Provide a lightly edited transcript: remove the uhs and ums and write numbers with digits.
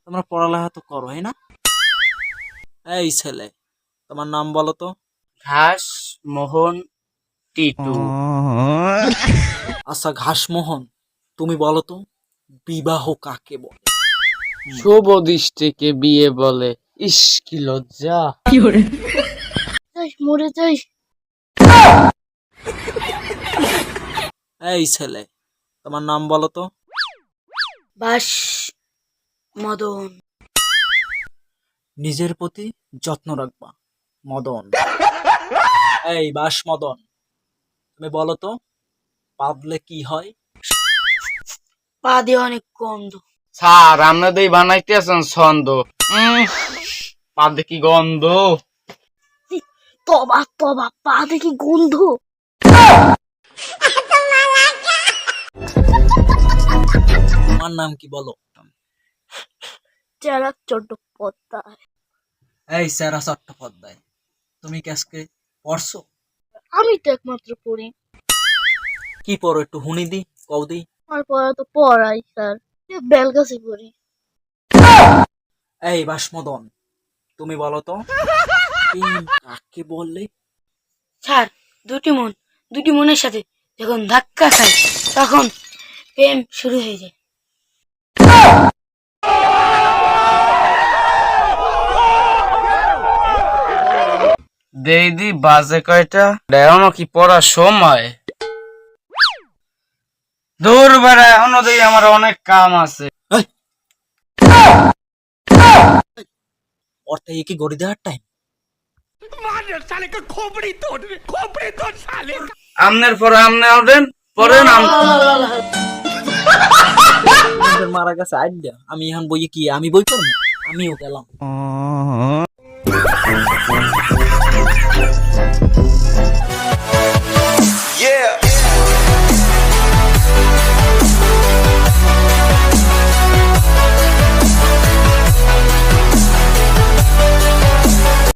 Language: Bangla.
তোমরা পড়ালেখা তো করো, হ্যাঁ না? এই ছেলে, তোমার নাম বলো তো। ঘাস মোহন টিটু। আচ্ছা ঘাসমোহন, তুমি বলো তো বিবাহ কাকে বলে? শুভ দৃষ্টিকে বিয়ে বলে। ইস কি লজ্জা। মরে যাই। এই ছেলে, তোমার নাম বলো তো। বাস মদন। নিজের প্রতি যত্ন রাখবা, মদন। এই বাস মদন, তুমি বলো তো পাবলে কি হয়? পা দিয়ে অনেক গন্ধ। স্যার আপনাদের বানাইতেছেন ছন্দ। পা দেখি গন্ধ। তবা তবা, পা দেখি গন্ধ। তোমার নাম কি বলো? চেরা চট্টোপাধ্যায়। এই স্যারা চট্টোপাধ্যায়, তুমি কি আজকে পড়ছো? আমি তো একমাত্র পড়ি। কি পড়ো একটু হুনি দি, কও দি। আমার পড়া তো পড়াই স্যার, বেলগাছি পড়ি। এই বাসমদন, তুমি বলো তো প্রেম কাকে বলে? স্যার, দুটি মনের সাথে যখন ধাক্কা খায় তখন প্রেম শুরু হয়ে যায়। দেইদি বাজে কয়টা? এখনো কি পড়ার সময়? দূর বেড়া, এখনো দেই আমার অনেক কাম আছে। ওর থেকে কি গড়ি দেওয়ার টাইম? আমনের পরে আমনে ওঠেন, পড়েন। মারা গেছে আইডিয়া, আমি এখন বইয়ে কি আমি বই করবো? আমিও গেলাম।